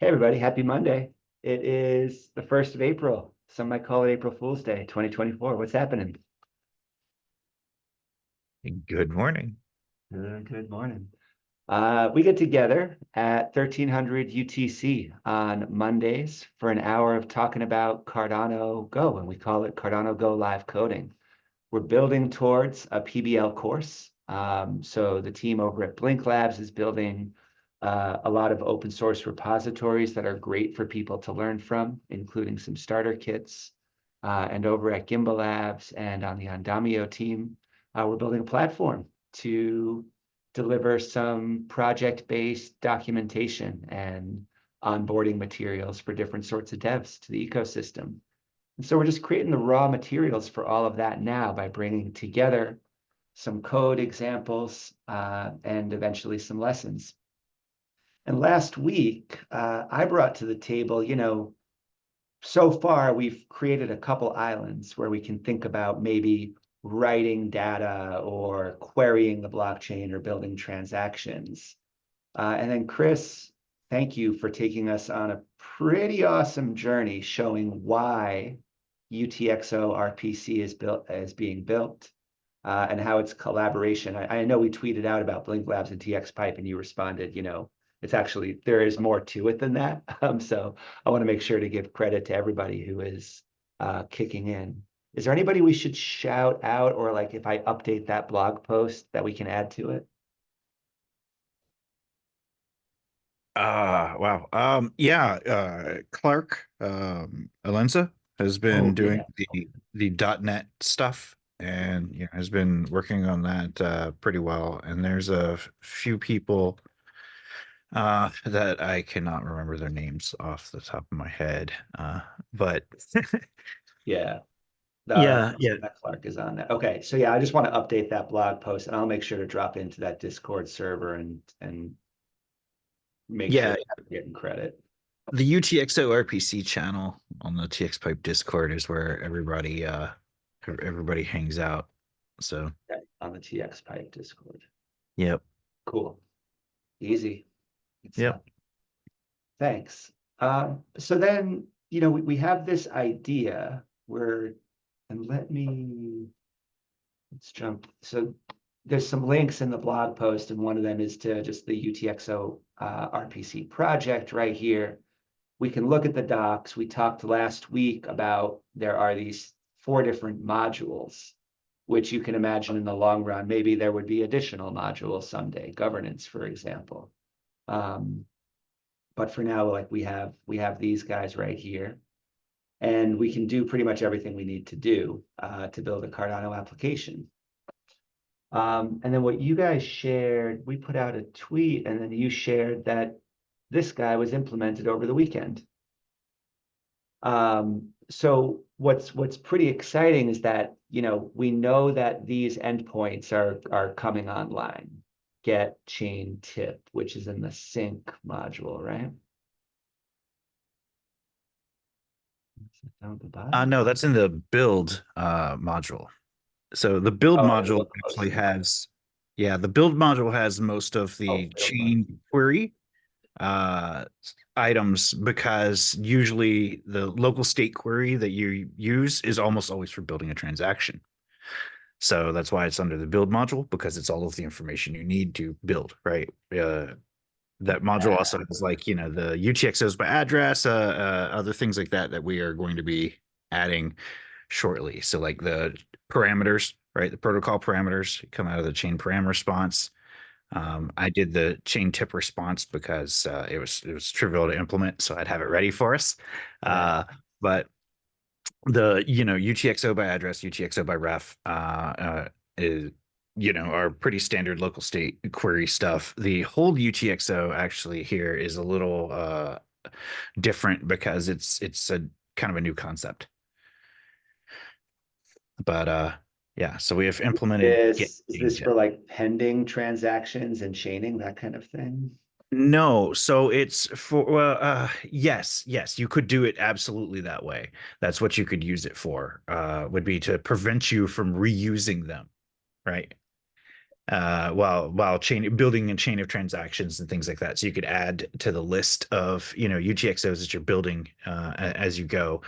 Hey everybody, happy Monday. It is the 1st of April. Some might call it April Fool's Day, 2024. What's happening? Good morning. Good morning. We get together at 1300 UTC on Mondays for an hour of talking about Cardano Go, and we call it Cardano Go Live Coding. We're building towards a PBL course. So the team over at Blink Labs is building a lot of open source repositories that are great for people to learn from, including some starter kits. And over at Gimbalabs and on the Andamio team, we're building a platform to deliver some project-based documentation and onboarding materials for different sorts of devs to the ecosystem. And so we're just creating the raw materials for all of that now by bringing together some code examples and eventually some lessons. And last week, I brought to the table, so far we've created a couple islands where we can think about maybe writing data or querying the blockchain or building transactions. And then Chris, thank you for taking us on a pretty awesome journey showing why UTxO RPC is being built and how it's collaboration. I know we tweeted out about Blink Labs and TX Pipe, and you responded, it's actually, there is more to it than that. So I want to make sure to give credit to everybody who is kicking in. Is there anybody we should shout out, or like if I update that blog post that we can add to it? Wow. Yeah, Clark Alenza has been Oh, doing yeah. the .NET stuff and has been working on that pretty well. And there's a few people that I cannot remember their names off the top of my head. But Yeah. yeah, yeah. That Clark is on that. Okay, so yeah, I just want to update that blog post, and I'll make sure to drop into that Discord server and make sure Yeah, that you're getting credit. the UTxO RPC channel on the TX Pipe Discord is where everybody hangs out. So, Okay, on the TX Pipe Discord. yep. Cool, easy. Good Yep. stuff. Thanks. So then, we have this idea where, and let's jump. So there's some links in the blog post, and one of them is to just the UTxO RPC project right here. We can look at the docs. We talked last week about there are these 4 different modules, which you can imagine in the long run, maybe there would be additional modules someday, governance, for example. But for now, like we have these guys right here, and we can do pretty much everything we need to do to build a Cardano application. And then what you guys shared, we put out a tweet, and then you shared that this guy was implemented over the weekend. So what's pretty exciting is that, we know that these endpoints are coming online. Get chain tip, which is in the sync module, right? Is it down at the bottom? No, that's in the build module. So the build Oh, I module look actually closer. has, yeah, the build module has most of Oh, the build module. chain query uh, items because usually the local state query that you use is almost always for building a transaction. So that's why it's under the build module because it's all of the information you need to build, right? That module also has like, the UTXOs by address, other things like that that we are going to be adding shortly. So like the parameters, right? The protocol parameters come out of the chain param response. I did the chain tip response because it was trivial to implement, so I'd have it ready for us. Right. But the UTXO by address, UTXO by ref is are pretty standard local state query stuff. The whole UTXO actually here is a little different because it's a kind of a new concept. But yeah, so we have implemented get Is chain this for tip. like pending transactions and chaining, that kind of thing? No, so it's for yes, you could do it absolutely that way. That's what you could use it for. Would be to prevent you from reusing them, right? while building a chain of transactions and things like that. So you could add to the list of UTXOs that you're building as you go.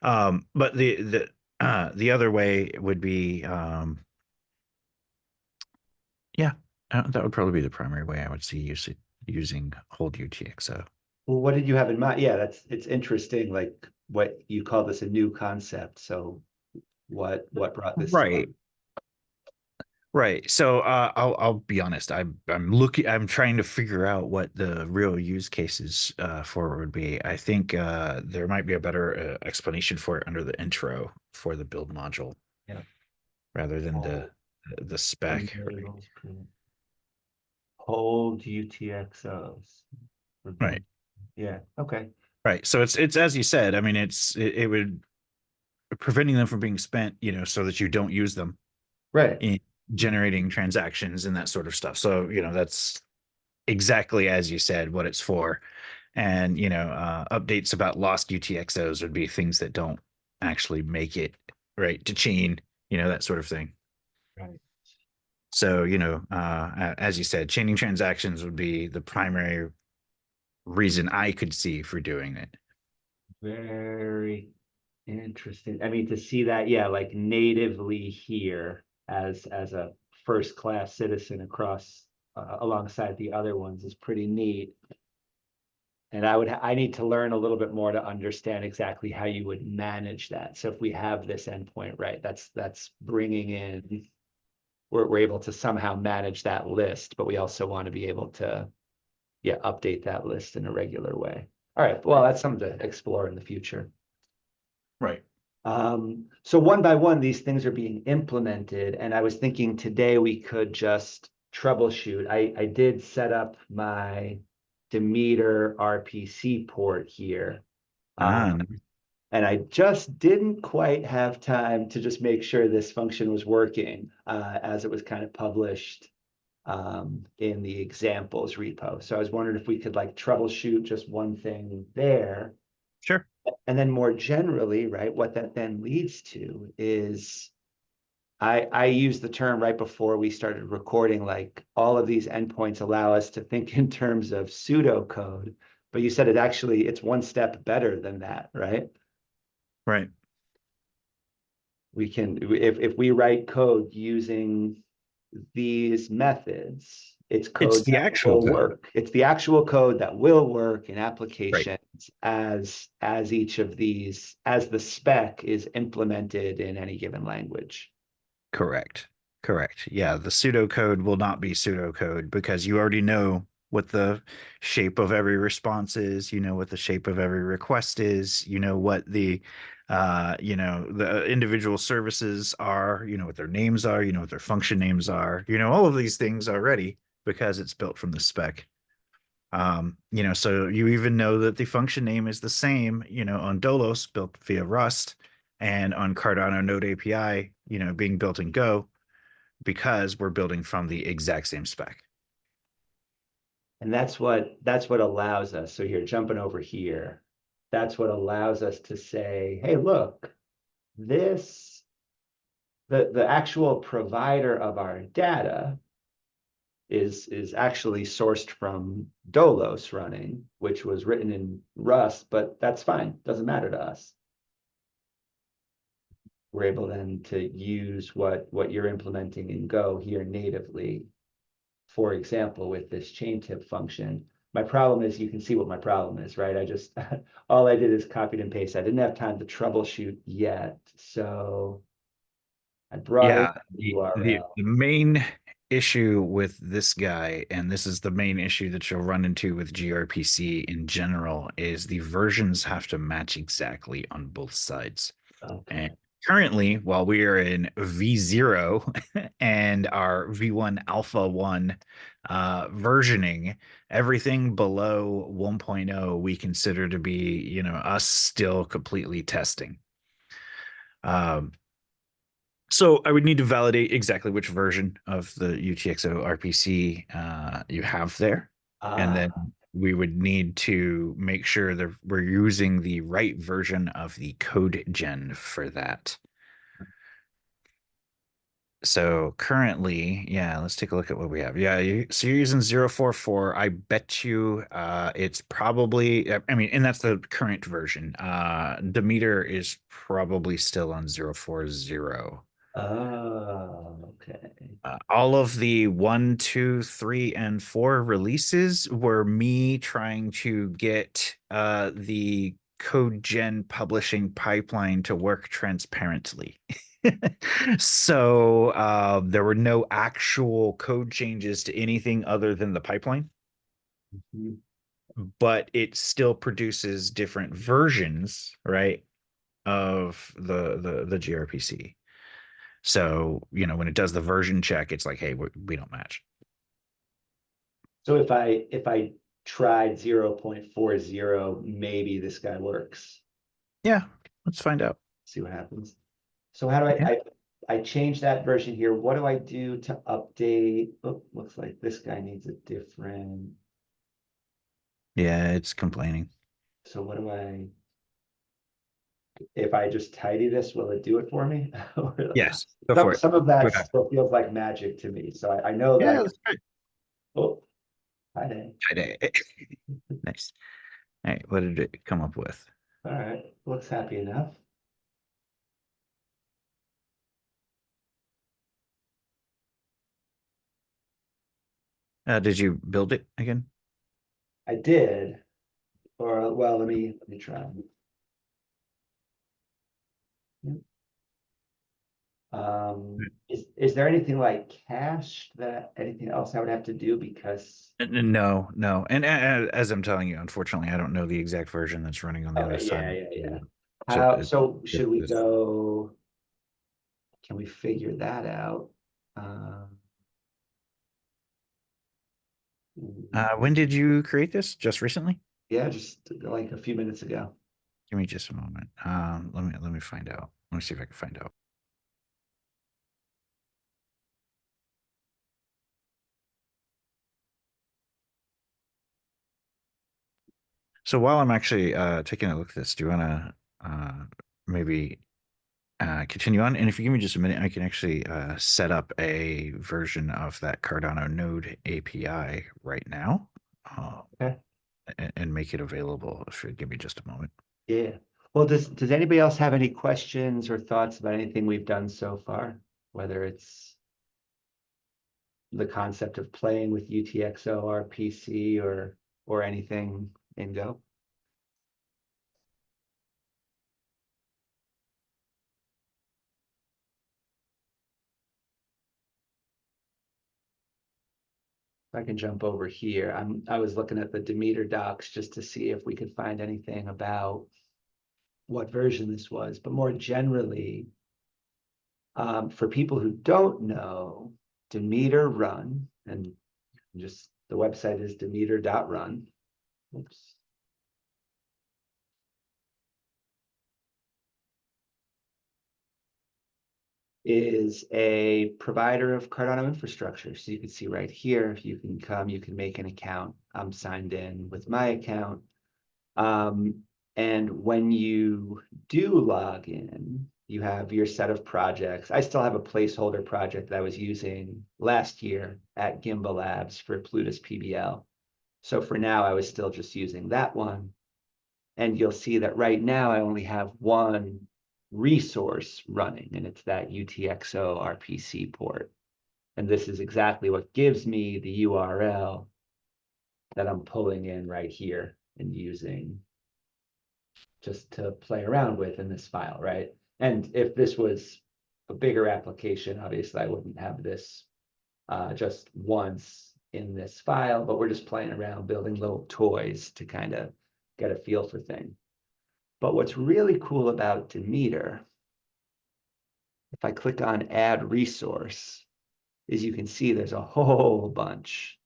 But the other way would be yeah, that would probably be the primary way I would see using hold UTXO. Well, what did you have in mind? Yeah, it's interesting, like what you call this a new concept. So what brought this to Right. mind? Right. So I'll be honest. I'm trying to figure out what the real use cases for it would be. I think there might be a better explanation for it under the intro for the build module Yeah. rather than Hold the spec. Right. enables hold UTXOs for Right. build. Yeah. Okay. Right. So it's as you said. I mean, it would preventing them from being spent, so that you don't use them Right. in generating transactions and that sort of stuff. So, that's exactly as you said what it's for. And, updates about lost UTXOs would be things that don't actually make it right to chain, that sort of thing. Right. So, as you said, chaining transactions would be the primary reason I could see for doing it. Very interesting. I mean, to see that, yeah, like natively here as a first class citizen across alongside the other ones is pretty neat. And I need to learn a little bit more to understand exactly how you would manage that. So if we have this endpoint, right, that's bringing in, we're able to somehow manage that list, but we also want to be able to, yeah, update that list in a regular way. All right, well, that's something to explore in the future. Right. So one by one, these things are being implemented, and I was thinking today we could just troubleshoot. I did set up my Demeter RPC port here. Ah, And I just didn't quite have time to just make sure this function was working as it was kind of published in the examples repo. So I was wondering if we could like troubleshoot just one thing there. sure. And then more generally, right, what that then leads to is I used the term right before we started recording, like all of these endpoints allow us to think in terms of pseudocode, but you said it's one step better than that, right? Right. We can, if we write code using these methods, it's It's code the that actual will code. work. It's the actual code that will work in Right. applications as each of these, as the spec is implemented in any given language. Correct. Correct. Yeah, the pseudocode will not be pseudocode because you already know what the shape of every response is, you know what the shape of every request is, you know what the individual services are, you know what their names are, you know what their function names are, all of these things already because it's built from the spec. So you even know that the function name is the same, on Dolos built via Rust and on Cardano Node API, being built in Go because we're building from the exact same spec. And that's what allows us. So here, jumping over here, that's what allows us to say, hey, look, this the actual provider of our data is actually sourced from Dolos running, which was written in Rust, but that's fine. Doesn't matter to us. We're able then to use what you're implementing in Go here natively. For example, with this chain tip function. My problem is you can see what my problem is, right? I just all I did is copied and paste. I didn't have time to troubleshoot yet. So I brought in Yeah, the the URL. main issue with this guy, and this is the main issue that you'll run into with gRPC in general, is the versions have to match exactly on both sides. And Okay. currently, while we are in V0 and our V1 Alpha 1 versioning, everything below 1.0 we consider to be, us still completely testing. Um, so I would need to validate exactly which version of the UTxO RPC you have there. And then Ah, we would need to make sure that we're using the right version of the code gen for that. So currently, yeah, let's take a look at what we have. Yeah, so you're using 0.44. I bet you it's probably, I mean, and that's the current version. Demeter is probably still on 0.40. Oh, okay. All of the 1, 2, 3, and 4 releases were me trying to get the code gen publishing pipeline to work transparently. So there were no actual code changes to anything other than the pipeline, Mhm. but it still produces different versions, right, of the gRPC. So, when it does the version check, it's like, hey, we don't match. So if I tried 0.40, maybe this guy works. Yeah, let's find out. See what happens. So how do Yeah. I change that version here? What do I do to update? Oh, looks like this guy needs a different. Yeah, it's complaining. So what do if I just tidy this, will it do it for me? Yes, go Some for it. some of See that what happens. still feels like magic to me. So I know that Yeah, that's great. oh, hi there. Nice. All right, what did it come up with? All right, looks happy enough. Did you build it again? I did, or well, let me try. Is there anything like cache that anything else I would have to do because No, no. And as I'm telling you, unfortunately, I don't know the exact version that's running on the other okay, side. yeah, yeah, yeah. So How it, so it, should we it's- go? Can we figure that out? when did you create this? Just recently? Yeah, just like a few minutes ago. Give me just a moment. Let me find out. Let me see if I can find out. So while I'm actually taking a look at this, do you want to maybe continue on? And if you give me just a minute, I can actually set up a version of that Cardano Node API right now Okay. and make it available. If you give me just a moment. Yeah. Well, does anybody else have any questions or thoughts about anything we've done so far? Whether it's the concept of playing with UTxO RPC or anything in Go? I can jump over here. I was looking at the Demeter docs just to see if we could find anything about what version this was, but more generally, for people who don't know, Demeter Run, and just the website is demeter.run. Oops. Is a provider of Cardano infrastructure. So you can see right here, you can come, you can make an account. I'm signed in with my account. And when you do log in, you have your set of projects. I still have a placeholder project that I was using last year at Gimbalabs for Plutus PBL. So for now, I was still just using that one. And you'll see that right now I only have one resource running, and it's that UTxO RPC port. And this is exactly what gives me the URL that I'm pulling in right here and using just to play around with in this file, right? And if this was a bigger application, obviously I wouldn't have this just once in this file, but we're just playing around building little toys to kind of get a feel for things. But what's really cool about Demeter, if I click on add resource, is you can see there's a whole bunch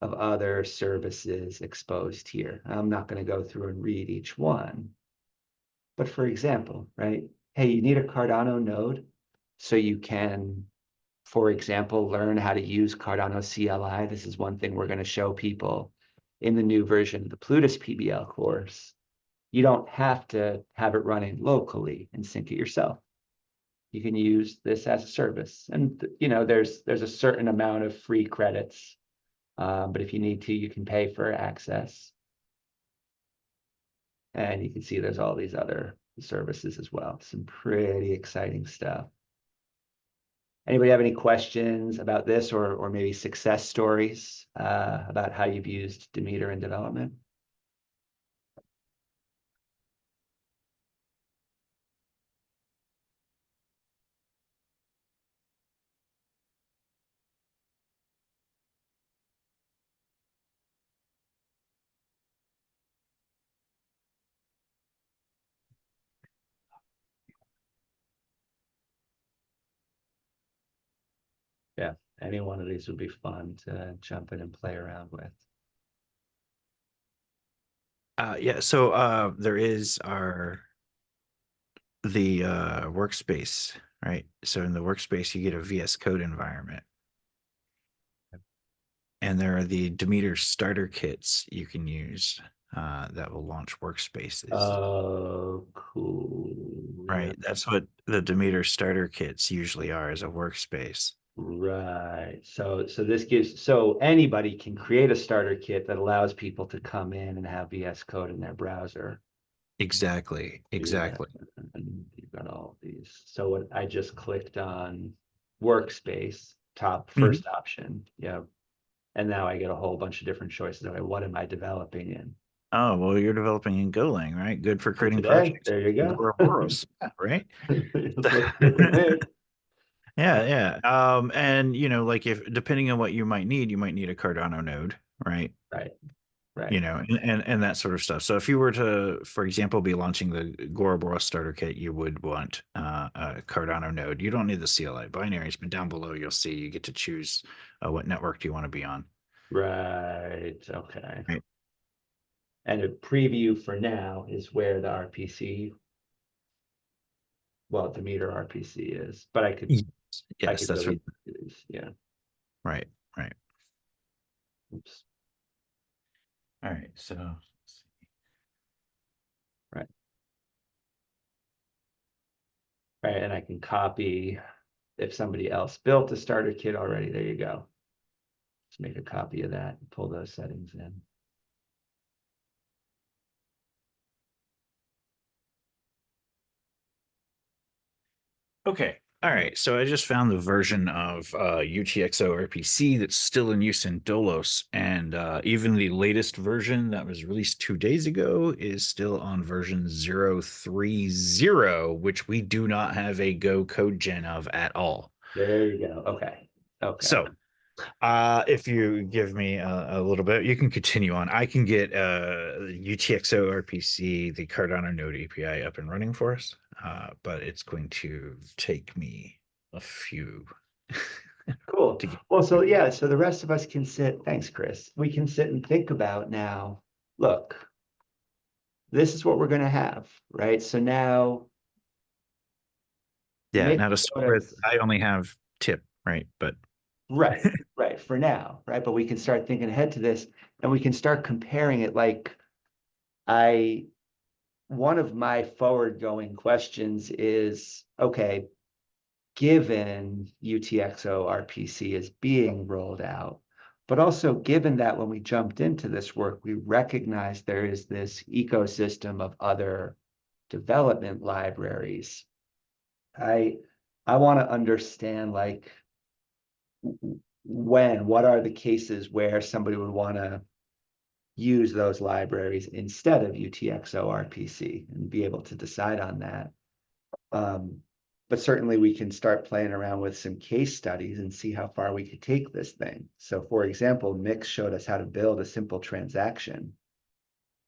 of other services exposed here. I'm not going to go through and read each one. But for example, right? Hey, you need a Cardano node so you can, for example, learn how to use Cardano CLI. This is one thing we're going to show people in the new version of the Plutus PBL course. You don't have to have it running locally and sync it yourself. you can use this as a service. And there's a certain amount of free credits, but if you need to, you can pay for access. And you can see there's all these other services as well. Some pretty exciting stuff. Anybody have any questions about this, or maybe success stories about how you've used Demeter in development? Yeah, any one of these would be fun to jump in and play around with. Yeah, so there is the workspace, right? So in the workspace, you get a VS Code environment. And there are the Demeter starter kits you can use that will launch workspaces. Oh, cool. Right. That's what the Demeter starter kits usually are, as a workspace. Right. So anybody can create a starter kit that allows people to come in and have VS Code in their browser. Exactly. Exactly. Yeah, and you've got all of these. So what I just clicked on workspace, top Mhm. first option. Yeah. And now I get a whole bunch of different choices. Okay, what am I developing in? Oh, well, you're developing in Golang, right? Good for For creating today, projects. there you go. Ouroboros, yeah, right? Looks good to me. Yeah, yeah. And like, if depending on what you might need a Cardano node, right? Right, right, And that sort of stuff. So if you were to, for example, be launching the Goraboros starter kit, you would want a Cardano node. You don't need the CLI binaries, but down below you'll see you get to choose what network do you want to be on. right. Okay. Right. And a preview for now is where the RPC, well, Demeter RPC is, but I Yes, could that's what. delete these. Yeah. Right, right. Oops. All right. So Right. Right. And I can copy if somebody else built a starter kit already. There you go. Just make a copy of that and pull those settings in. okay. All right. So I just found the version of UTxO RPC that's still in use in Dolos. And even the latest version that was released 2 days ago is still on version 0.30, which we do not have a Go code gen of at all. There you go. Okay. Okay. So if you give me a little bit, you can continue on. I can get UTxO RPC, the Cardano Node API, up and running for us, but it's going to take me a few Cool. to get. Well, so yeah, so the rest of us can sit, thanks, Chris. We can sit and think about now, look, this is what we're going to have, right? So now Yeah. Nick Now to start showed with, us, I only have tip, right? But right, right, for now, right? But we can start thinking ahead to this and we can start comparing it. Like one of my forward going questions is, okay, given UTxO RPC is being rolled out, but also given that when we jumped into this work, we recognized there is this ecosystem of other development libraries. I want to understand, like, what are the cases where somebody would want to use those libraries instead of UTxO RPC and be able to decide on that. But certainly we can start playing around with some case studies and see how far we could take this thing. So for example, Mix showed us how to build a simple transaction,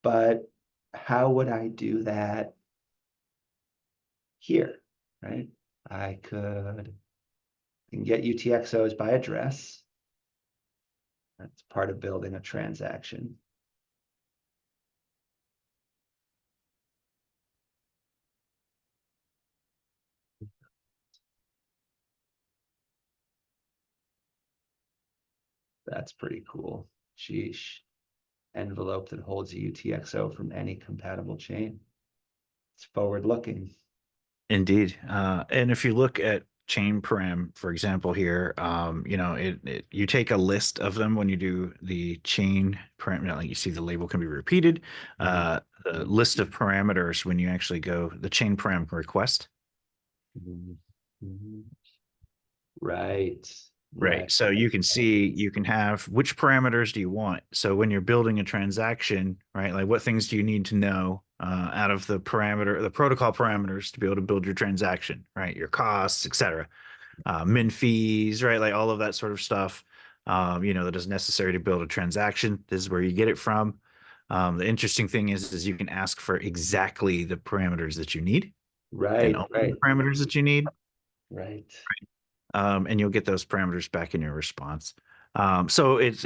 but how would I do that here, right? I can get UTXOs by address. That's part of building a transaction. That's pretty cool. Sheesh. Envelope that holds a UTXO from any compatible chain. It's forward looking. Indeed. And if you look at chain param, for example, here, you take a list of them when you do the chain param, like you see the label can be repeated. Mhm. The list of parameters when you actually go the chain param request. Mhm. Mhm. Right. Right. Right. So you can see, you can have which parameters do you want. So when you're building a transaction, right, like what things do you need to know out of the protocol parameters to be able to build your transaction, right? Your costs, etc. Min fees, right? Like all of that sort of stuff, that is necessary to build a transaction. This is where you get it from. The interesting thing is you can ask for exactly the parameters that you need and Right. only the Right. parameters that you need, Right. and you'll get those parameters back in your response. So it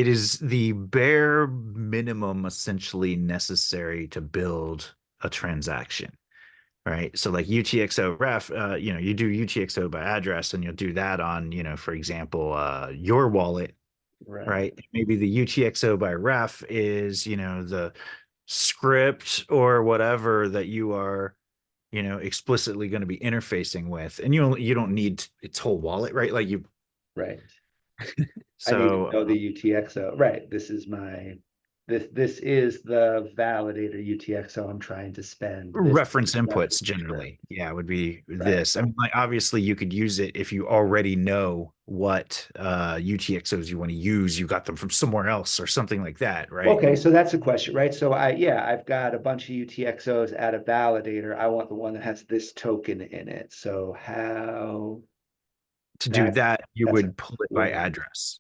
is the bare minimum essentially necessary to build a transaction, right? So like UTxO ref, you do UTxO by address, and you'll do that on, for example, your wallet, Right. right? Maybe the UTxO by ref is, the script or whatever that you are, explicitly going to be interfacing with, and you don't need its whole wallet, right? Like you, Right. I need to so know the UTXO. Right. This is the validator UTXO I'm trying to spend. This is reference the inputs reference script. generally, yeah, would be Right. this. I mean, like obviously you could use it if you already know what UTXOs you want to use. You got them from somewhere else or something like that, right? Okay, so that's a question, right? So I've got a bunch of UTXOs at a validator. I want the one that has this token in it. So how To do that that, you that's a would pull it by query. address.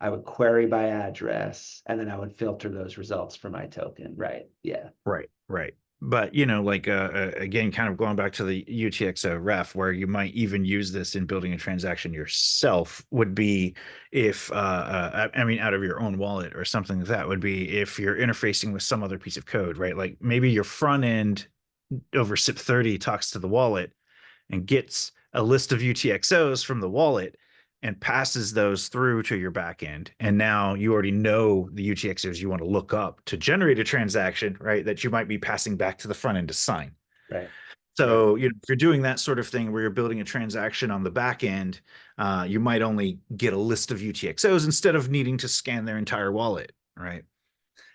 I would query by address, and then I would filter those results for my token. Right. Yeah. Right, right. But like again, kind of going back to the UTXO ref, where you might even use this in building a transaction yourself, would be if I mean, out of your own wallet or something like that, would be if you're interfacing with some other piece of code, right? Like maybe your front end over SIP30 talks to the wallet and gets a list of UTXOs from the wallet and passes those through to your backend. And now you already know the UTXOs you want to look up to generate a transaction, right? That you might be passing back to the front end to sign. Right. Right. So, if you're doing that sort of thing where you're building a transaction on the back end, you might only get a list of UTXOs instead of needing to scan their entire wallet, right?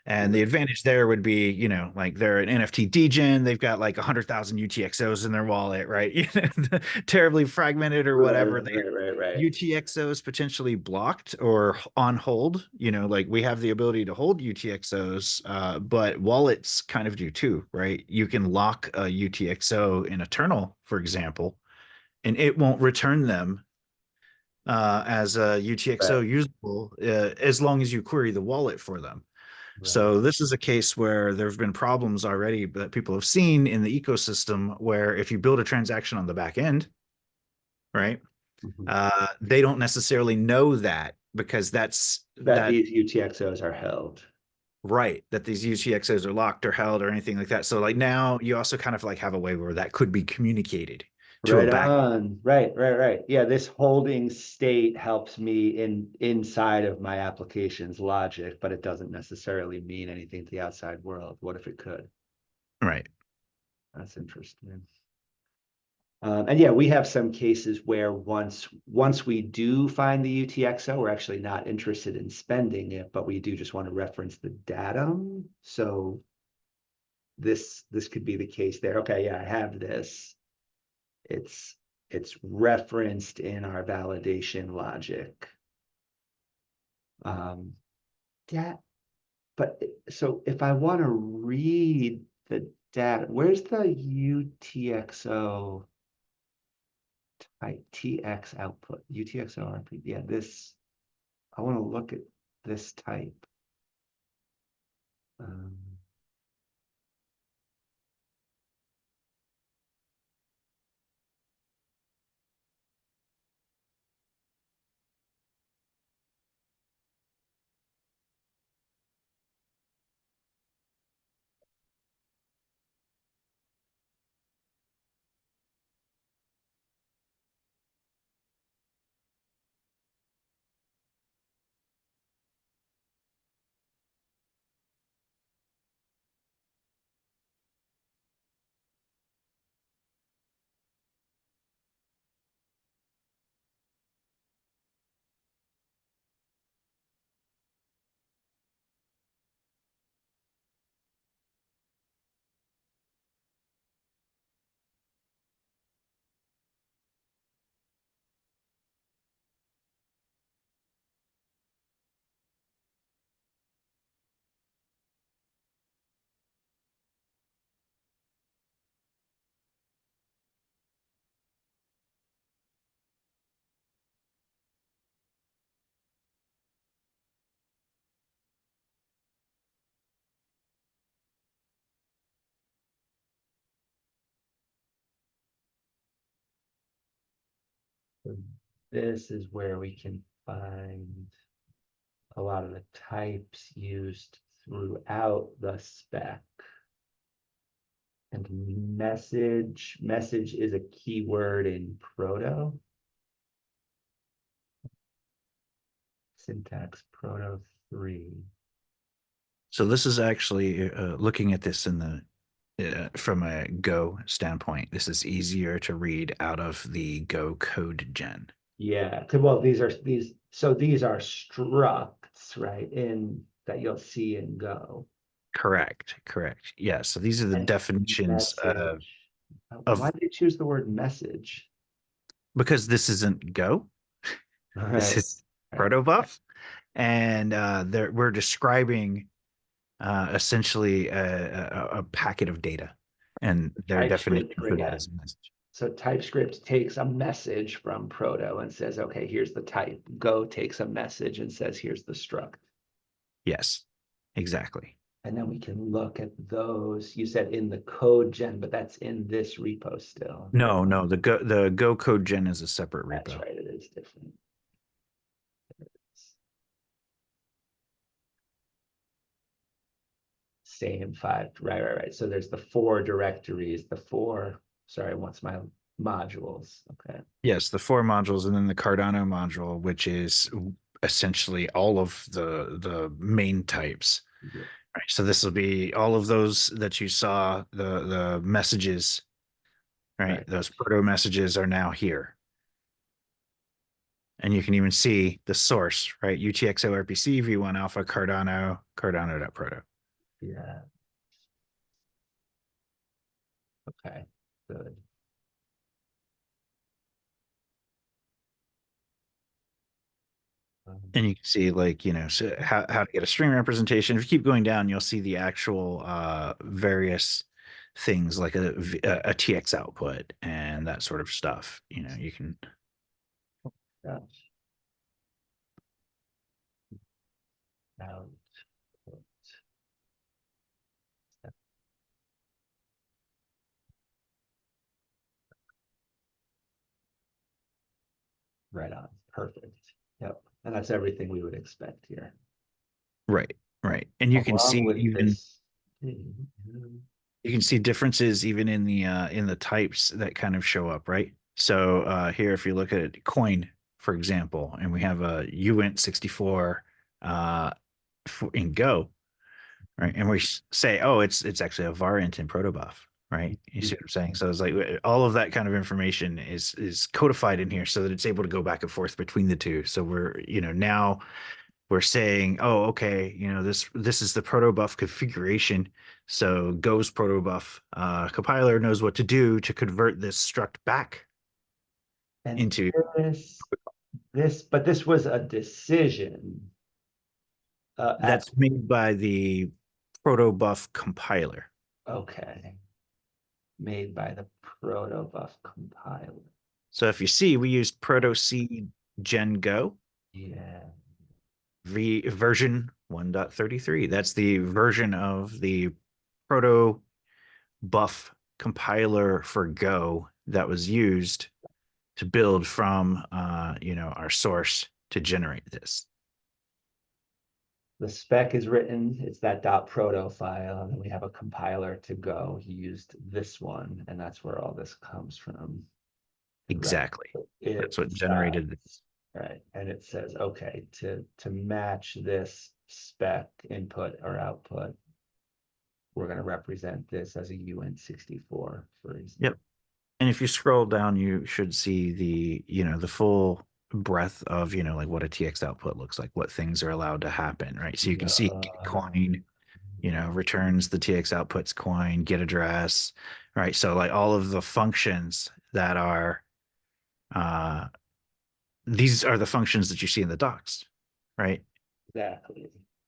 And the advantage there would be, like they're an NFT degen, they've got like 100,000 UTXOs in their wallet, right? Terribly fragmented or Right. whatever. They Right. Right. Right. UTXOs potentially blocked or on hold. Like we have the ability to hold UTXOs, but wallets kind of do too, right? You can lock a UTXO in Eternal, for example, and it won't return them as a Right. UTXO usable as long as you query the wallet for them. Right. So this is a case where there have been problems already that people have seen in the ecosystem where if you build a transaction on the back end, right, Mhm. they don't necessarily know that because That that these UTXOs are held. right, that these UTXOs are locked or held or anything like that. So like now you also kind of like have a way where that could be communicated to a Right back. on. Right, right, right. Yeah, this holding state helps me inside of my application's logic, but it doesn't necessarily mean anything to the outside world. What if it could? Right. That's interesting. And yeah, we have some cases where once we do find the UTXO, we're actually not interested in spending it, but we do just want to reference the datum. So this could be the case there. Okay, yeah, I have this. It's it's referenced in our validation logic. Um, that, but so if I want to read the data, where's the UTXO type TX output? UTXO RPC. Yeah, this, I want to look at this type. Um, So this is where we can find a lot of the types used throughout the spec. And message is a keyword in Proto. Syntax Proto 3. So this is actually looking at this in the from a Go standpoint. This is easier to read out of the Go code gen. Yeah, well, these are structs, right? In that you'll see in Go. Correct. Yeah. So these are the And definitions message. Why of did they choose the word message? because this isn't Go. All This right, is right. protobuf, and we're describing essentially a packet of data, and their definition TypeScript for that forget. is a message. So TypeScript takes a message from Proto and says, okay, here's the type. Go takes a message and says, here's the struct. Yes, exactly. And then we can look at those. You said in the code gen, but that's in this repo still. No, the Go code gen is a separate That's repo. right, it is different. Same five, right. So there's the 4 directories, the 4, sorry, what's my modules? Okay. Yes, the 4 modules, and then the Cardano module, which is essentially all of the main types. Yeah. Right. So this will be all of those that you saw, the messages, right? Right. Those proto messages are now here. And you can even see the source, right? UTxO RPC v1 alpha Cardano, Cardano.proto. Yeah. Okay. Good. And you can see like, so how to get a string representation. If you keep going down, you'll see the actual various things like a TX output and that sort of stuff. You can. Gosh. Now, right on. Perfect. Yep. And that's everything we would expect here. Right. And you can Along see with even this. you can see differences even in the types that kind of show up, right? So here, if you look at coin, for example, and we have a uint 64 in Go, right? And we say, oh, it's actually a varint in protobuf, right? You see what I'm saying? So it's like all of that kind of information is codified in here so that it's able to go back and forth between the two. So we're now we're saying, oh, okay, this is the protobuf configuration. So Go's protobuf compiler knows what to do to convert this struct back And into. but this was a decision. That's made by the protobuf compiler. Okay. Made by the protobuf compiler. So if you see, we used proto C gen Go Yeah. version 1.33. That's the version of the proto buff compiler for Go that was used to build from our source to generate this. The spec is written, it's that .proto file, and then we have a compiler to go. He used this one, and that's where all this comes from. Right. Exactly. It That's what generated this. right. And it says, okay, to match this spec input or output, we're going to represent this as a uint64, for example. Yep. And if you scroll down, you should see the full breadth of, like what a TX output looks like, what things are allowed to happen, right? So you can see get coin, returns the TX outputs coin, get address, right? So like all of the functions that are, these are the functions that you see in the docs, right?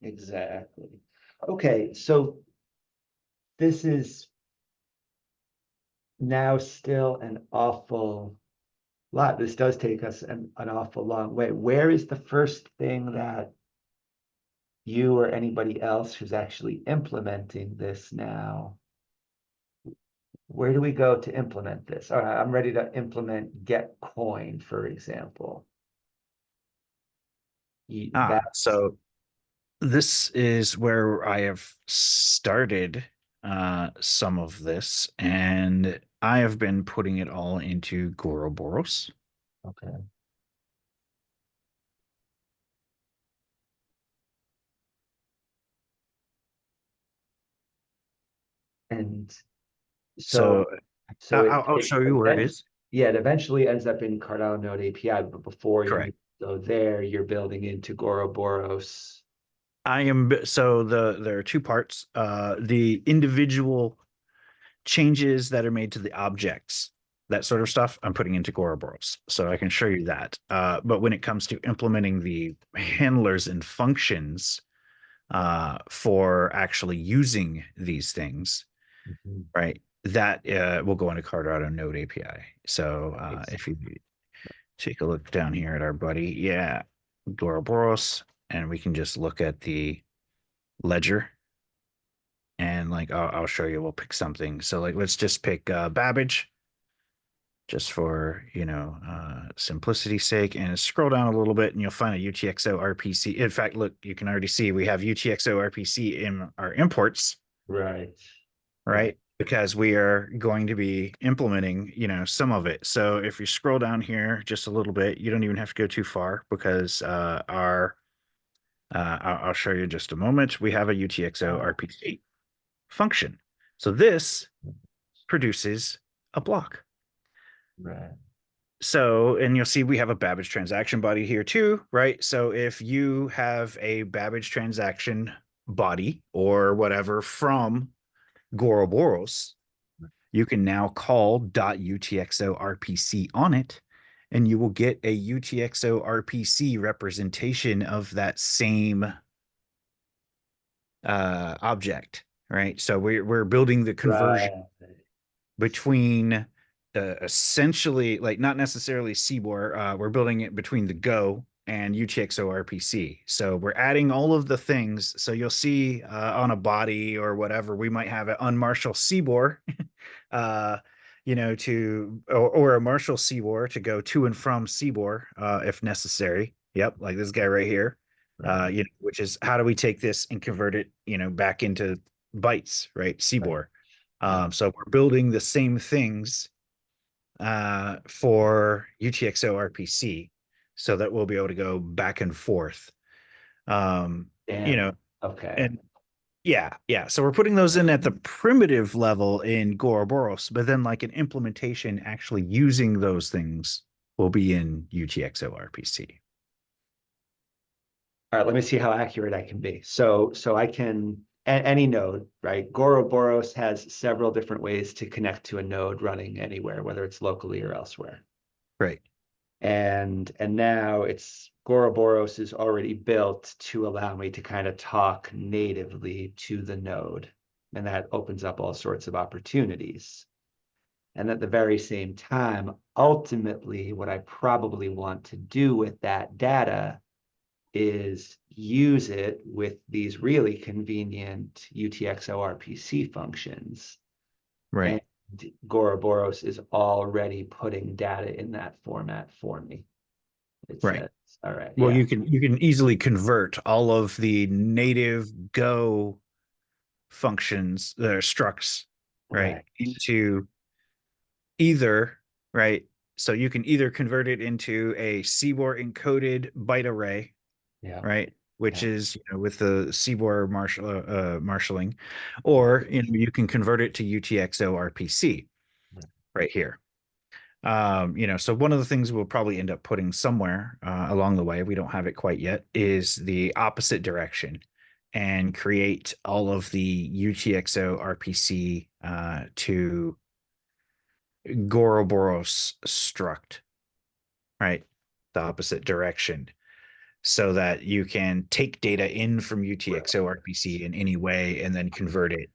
Exactly. Okay, so this is now still an awful lot. This does take us an awful long way. Where is the first thing that you or anybody else who's actually implementing this now where do we go to implement this? All right, I'm ready to implement get coin, for example. That's So this is where I have started some of this, and I have been putting it all into Goroboros. okay. And So so, so I'll it show you where it eventually, is. yeah, it eventually ends up in Cardano Node API, but before you Correct. go there, you're building into Goroboros. So there are two parts. The individual changes that are made to the objects, that sort of stuff, I'm putting into Goroboros. So I can show you that. But when it comes to implementing the handlers and functions for actually using these things, Mhm. right? That will go into Cardano Node API. So Right. if you take a look down here at our buddy, yeah, Goroboros, and we can just look at the ledger, and like I'll show you. We'll pick something. So like let's just pick Babbage, just for simplicity's sake, and scroll down a little bit, and you'll find a UTxO RPC. In fact, look, you can already see we have UTxO RPC in our imports, Right. Right. right? Because we are going to be implementing, some of it. So if you scroll down here just a little bit, you don't even have to go too far, because I'll show you in just a moment. We have a UTxO Oh, RPC function. So this produces a block. right. So, and you'll see we have a Babbage transaction body here too, right? So if you have a Babbage transaction body or whatever from Goroboros, you can now call .utxo RPC on it, and you will get a UTxO RPC representation of that same object, right? So we're building the conversion Right. between essentially, like, not necessarily CBOR. We're building it between the Go and UTxO RPC. So we're adding all of the things. So you'll see on a body or whatever, we might have an unmarshal CBOR, uh, or a Marshall CBOR to go to and from CBOR if necessary. Yep, like this guy right here. Right. Which is, how do we take this and convert it, back into bytes, right? Right. CBOR. Right. So we're building the same things for UTxO RPC, so that we'll be able to go back and forth. Um, you Damn. know, Okay. and yeah, yeah. So we're putting those in at the primitive level in Goroboros, but then like an implementation actually using those things will be in UTxO RPC. All right, let me see how accurate I can be. So I can any node, right? Goroboros has several different ways to connect to a node running anywhere, whether it's locally or elsewhere. Right, And now it's Goroboros is already built to allow me to kind of talk natively to the node. And that opens up all sorts of opportunities. And at the very same time, ultimately, what I probably want to do with that data is use it with these really convenient UTXO RPC functions. right, And Goroboros is already putting data in that format for me. It right. says, all right, Well, yeah, you can easily convert all of the native Go functions, structs, right, right. into either, right. So you can either convert it into a CBOR encoded byte array, Yeah, right, which yeah, is, with the CBOR marshaling, yeah. or you can convert it to UTXO RPC right here. So one of the things we'll probably end up putting somewhere along the way, we don't have it quite yet, is the opposite direction, and create all of the UTXO RPC to Goroboros struct, right? The opposite direction, so that you can take data in from UTXO RPC in any way and then convert it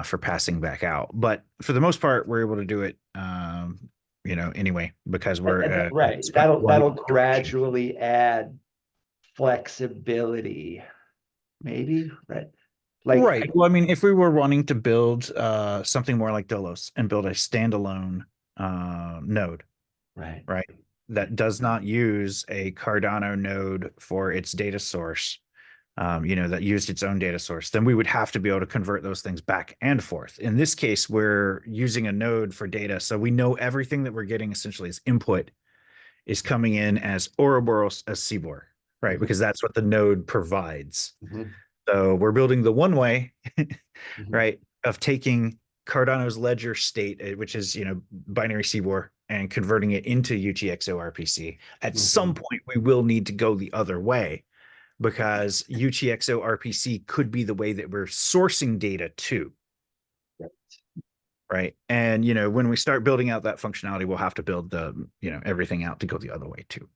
for passing back out. But for the most part, we're able to do it, anyway, because we're Right. it's one That'll direction. gradually add flexibility, maybe, right? Like, Right. Well, I mean, if we were wanting to build something more like Delos and build a standalone node, right. right, that does not use a Cardano node for its data source, that used its own data source, then we would have to be able to convert those things back and forth. In this case, we're using a node for data. So we know everything that we're getting essentially as input is coming in as Ouroboros as Cbor, right? Mhm, Because that's what the node provides. mhm, So we're building the one way, mhm, right, of taking Cardano's ledger state, which is binary Cbor, and converting it into UTxO RPC. At some mhm. point, we will need to go the other way because UTxO RPC could be the way that we're sourcing data to, Right. right? And when we start building out that functionality, we'll have to build the everything out to go the other way too.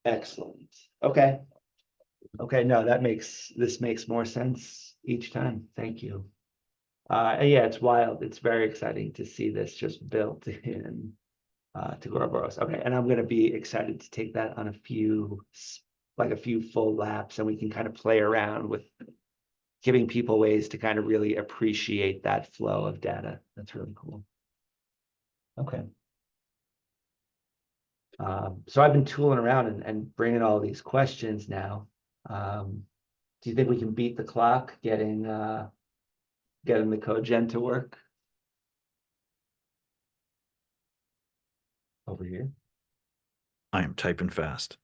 Excellent. Okay. Okay. No, this makes more sense each time. Thank you. And yeah, it's wild. It's very exciting to see this just built in to Ouroboros. Okay, and I'm going to be excited to take that on like a few full laps, and we can kind of play around with giving people ways to kind of really appreciate that flow of data. That's really cool. Okay. So I've been tooling around and bringing all these questions now. Do you think we can beat the clock getting the code gen to work over here? I am typing fast.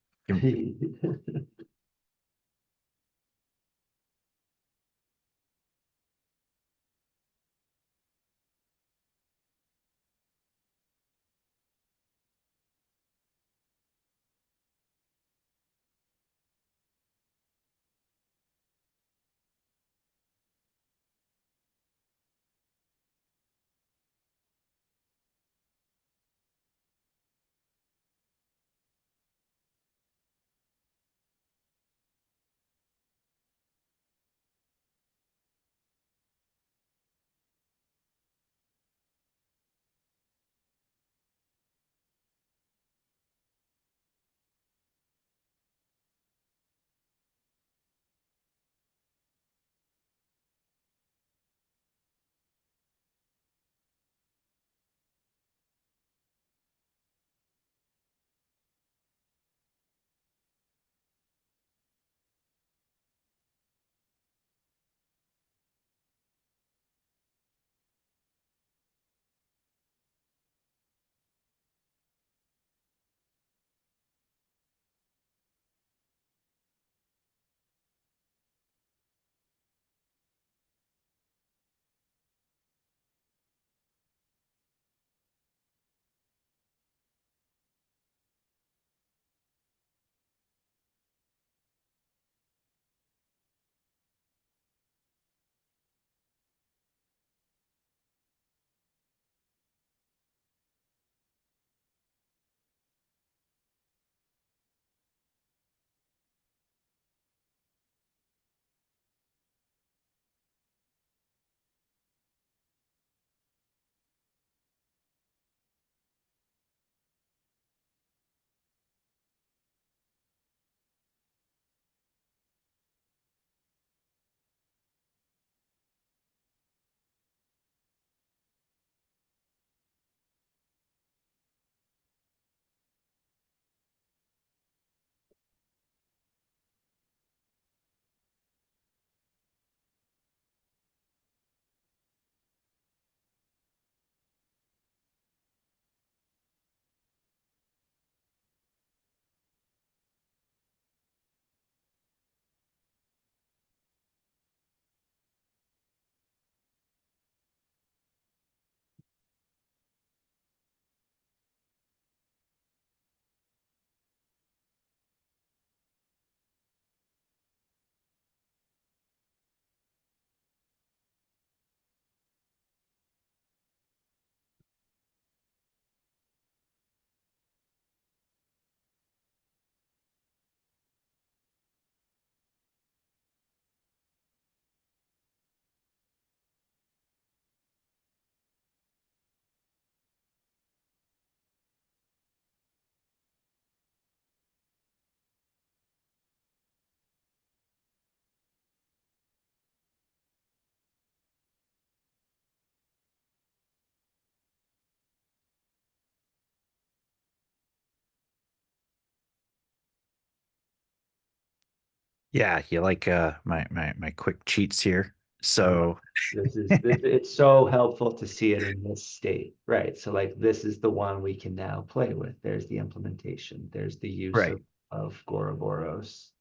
Yeah, you like my quick cheats here. So It's so helpful to see it in this state, right? So like this is the one we can now play with. There's the implementation. There's the use right. of Goroboros.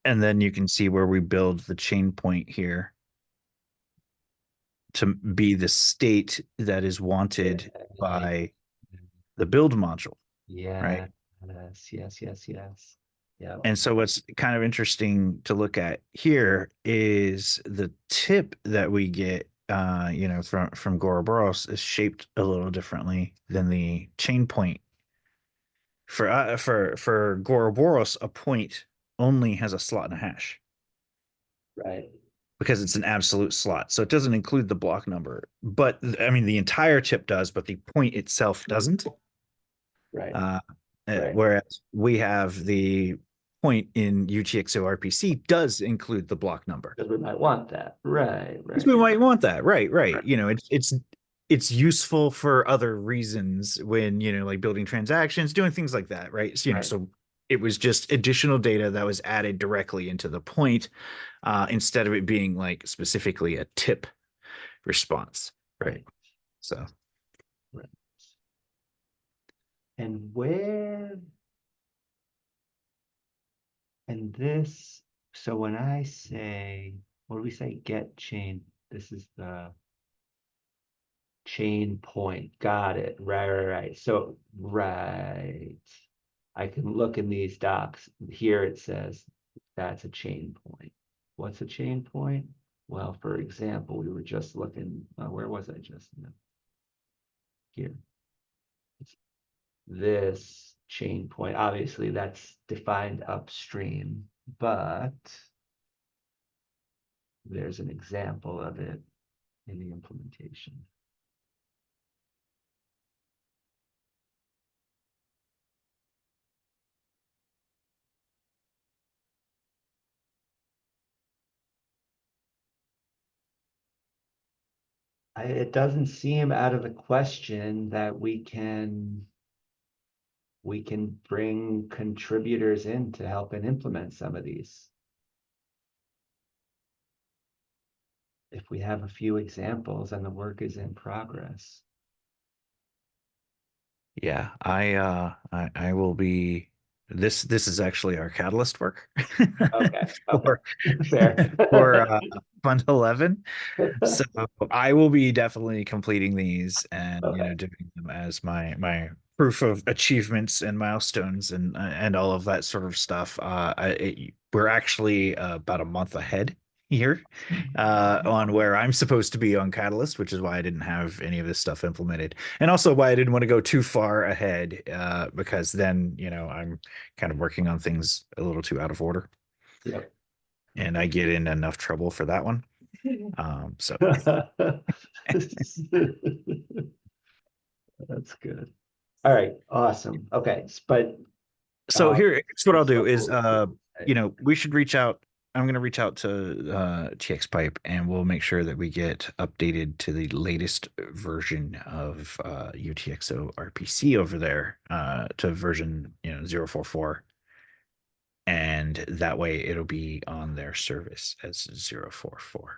And then you can see where we build the chain point here to be the state that is wanted Yeah, by the build module, right? yeah, yes. Yeah, And so what's kind of interesting to look at here is the tip that we get from Goroboros is shaped a little differently than the chain point. For Goroboros, a point only has a slot and a hash right, because it's an absolute slot. So it doesn't include the block number. But I mean the entire tip does, but the point itself doesn't. right, Uh, right. whereas we have the point in UTxO RPC does include the block number. Because we might want that. Right, Because right, we might want that. Right, right. It's useful for other reasons when, like building transactions, doing things like that, right? So, right, so it was just additional data that was added directly into the point, instead of it being like specifically a tip response, right? right, So right. And where and this, so when I say, what do we say? Get chain. This is the chain point. Got it. Right. So, right. I can look in these docs. Here it says that's a chain point. What's a chain point? Well, for example, we were just looking, where was I just? No, here. It's this chain point. Obviously, that's defined upstream, but there's an example of it in the implementation. It doesn't seem out of the question that we can bring contributors in to help and implement some of these. If we have a few examples and the work is in progress. yeah, I will be this is actually our catalyst work Okay, for fair. for Fund 11. So I will be definitely completing these and Okay, doing them as my proof of achievements and milestones and all of that sort of stuff. We're actually about a month ahead here on where I'm supposed to be on Catalyst, which is why I didn't have any of this stuff implemented, and also why I didn't want to go too far ahead, because then I'm kind of working on things a little too out of order, yep. and I get in enough trouble for that one. So That's good. All right, awesome. Okay, but so here's what I'll it's do so is cool. we should reach out. I'm going to reach out to TX Pipe and we'll make sure that we get updated to the latest version of UTxO RPC over there, to version 044, and that way it'll be on their service as 044.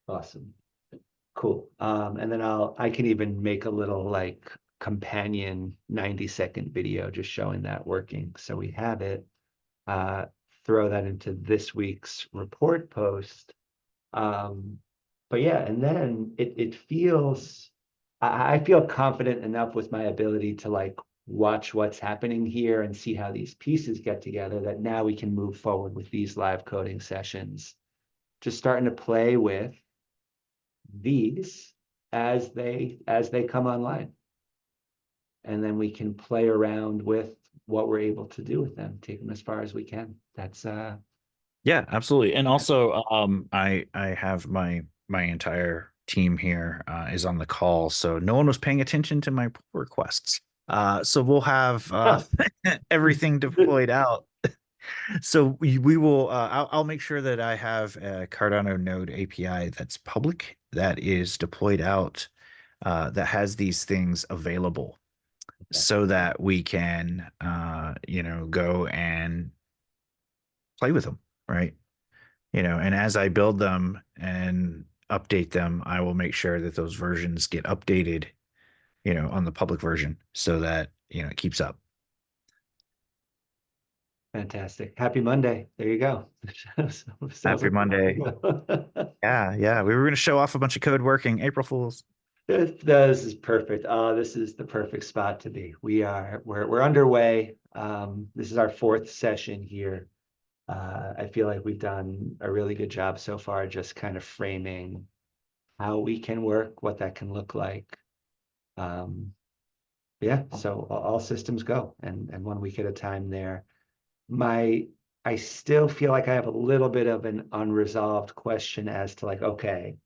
Awesome. Cool. And then I can even make a little like companion 90-second video just showing that working. So we have it. Uh, throw that into this week's report post. Um, but yeah, and then it feels I feel confident enough with my ability to like watch what's happening here and see how these pieces get together that now we can move forward with these live coding sessions. Just starting to play with these as they come online. And then we can play around with what we're able to do with them, take them as far as we can. That's Yeah, absolutely. And also, I have my entire team here is on the call, so no one was paying attention to my pull requests. So we'll have everything deployed out. So we will. I'll make sure that I have a Cardano Node API that's public, that is deployed out, that has these things available, so that we can go and play with them. right? And as I build them and update them, I will make sure that those versions get updated, on the public version so that, it keeps up. Fantastic. Happy Monday. There you go. Sounds Happy like Monday. Yeah, yeah. We were going to show off a bunch of code working. April Fools. this is perfect. This is the perfect spot to be. We're underway. This is our fourth session here. I feel like we've done a really good job so far, just kind of framing how we can work, what that can look like. Yeah, so all systems go, and 1 week at a time there. My, I still feel like I have a little bit of an unresolved question as to like, okay,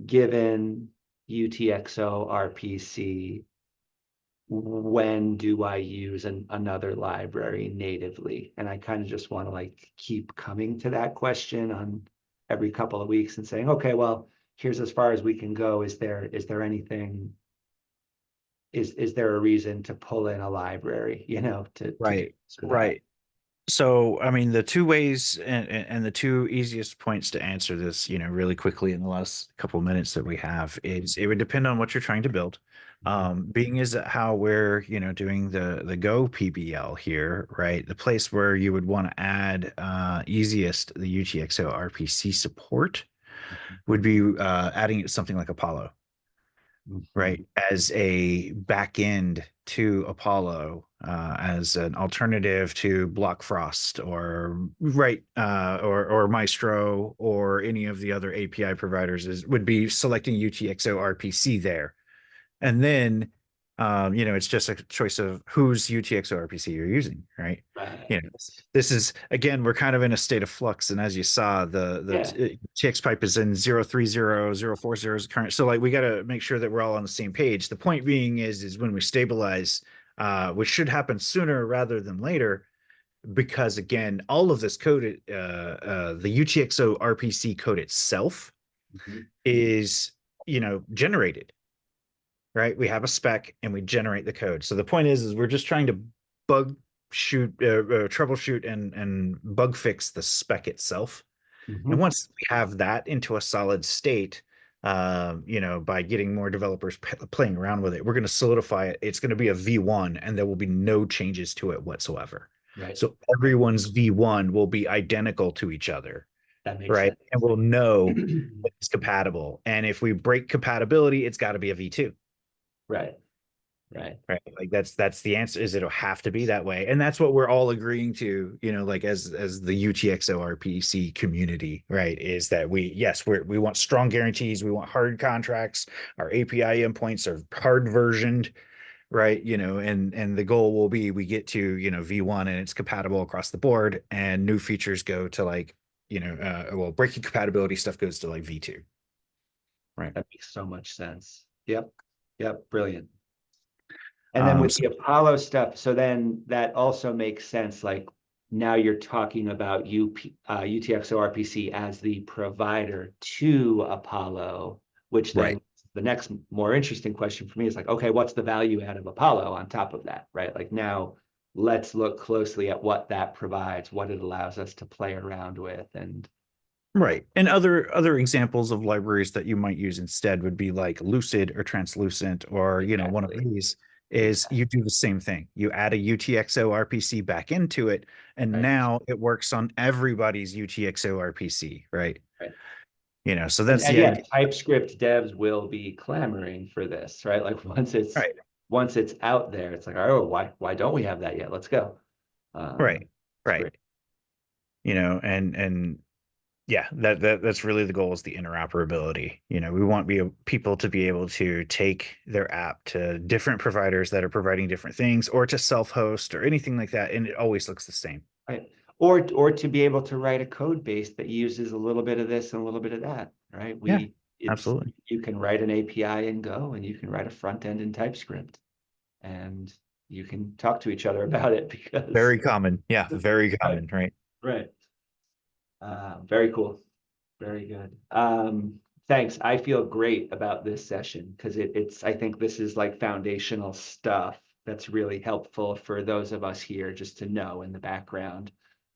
given UTxO RPC, when do I use another library natively? And I kind of just want to like keep coming to that question on every couple of weeks and saying, okay, well, here's as far as we can go. Is there anything, is there a reason to pull in a library, to get Right, to that? right. So, I mean, the two ways and the two easiest points to answer this, really quickly in the last couple of minutes that we have is it would depend on what you're trying to build. Mhm. Being is that how we're, doing the Go PBL here, right? The place where you would want to add easiest the UTxO RPC support would be adding it to something like Apollo, Mhm. right, as a back end to Apollo, as an alternative to Block Frost or right, or Maestro or any of the other API providers would be selecting UTxO RPC there. And then, it's just a choice of whose UTxO RPC you're using, right? Right. You know, this is again, we're kind of in a state of flux, and as you saw, the Yeah. TX pipe is in 030, 040 is current. So like, we got to make sure that we're all on the same page. The point being is when we stabilize, which should happen sooner rather than later, because again, all of this code, the UTxO RPC code itself Mhm. is, generated, right? We have a spec and we generate the code. So the point is we're just trying to bug troubleshoot and bug fix the spec itself. And Mhm. once we have that into a solid state, by getting more developers playing around with it, we're going to solidify it. It's going to be a V1 and there will be no changes to it whatsoever. Right. So Right. everyone's V1 will be identical to each other, That makes right? sense. And we'll know it's compatible. And if we break compatibility, it's got to be a V2. Right. Right. Right. Like that's the answer, is it'll have to be that way. And that's what we're all agreeing to, like as the UTxO RPC community, right? Is that we want strong guarantees, we want hard contracts, our API endpoints are hard versioned, right? And the goal will be we get to, V1 and it's compatible across the board, and new features go to like, breaking compatibility stuff goes to like V2. Right. That makes so much sense. Yep. Yep. Brilliant. And then with So the Apollo stuff, so then that also makes sense. Like now you're talking about UTxO RPC as the provider to Apollo, which right. then the next more interesting question for me is like, okay, what's the value add of Apollo on top of that, right? Like now let's look closely at what that provides, what it allows us to play around with. And Right. And other examples of libraries that you might use instead would be like Lucid or Translucent, or, one of exactly, these is you exactly, do the same thing. You add a UTxO RPC back into it, and right, now it works on everybody's UTxO RPC, right? right. So And, that's and the yeah, idea. TypeScript devs will be clamoring for this, right? Like Right. once it's out there, it's like, oh, why don't we have that yet? Let's go. Right. It's Right. great. And yeah, that's really the goal, is the interoperability. We want people to be able to take their app to different providers that are providing different things, or to self-host or anything like that, and it always looks the same. Right. Or to be able to write a code base that uses a little bit of this and a little bit of that, right? Yeah, It's absolutely. you can write an API in Go and you can write a front end in TypeScript and you can talk to each other about it because Very common. Yeah, very right, common, right? right. Very cool. Very good. Thanks. I feel great about this session because I think this is like foundational stuff that's really helpful for those of us here just to know in the background.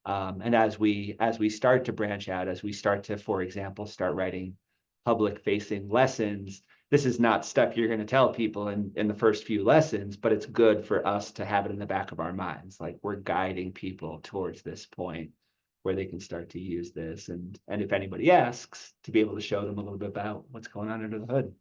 And as we start to branch out, as we start to, for example, start writing public facing lessons, this is not stuff you're going to tell people in the first few lessons, but it's good for us to have it in the back of our minds. Like, we're guiding people towards this point where they can start to use this. And if anybody asks, to be able to show them a little bit about what's going on under the hood.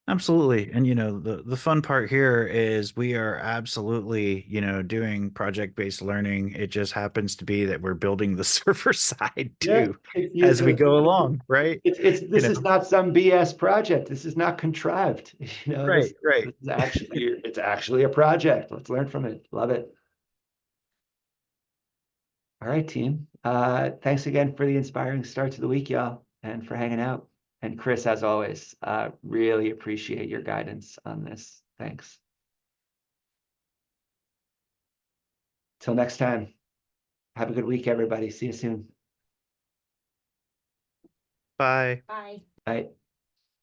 Absolutely. And the fun part here is we are absolutely, doing project-based learning. It just happens to be that we're building the server side Yeah, too as we go along, right? this is not some BS project. This is not contrived. Right, right. This is actually, it's actually a project. Let's learn from it. Love it. All right, team. Thanks again for the inspiring start to the week, y'all, and for hanging out. And Chris, as always, really appreciate your guidance on this. Thanks. Till next time, have a good week, everybody. See you soon. Bye. Bye. Bye.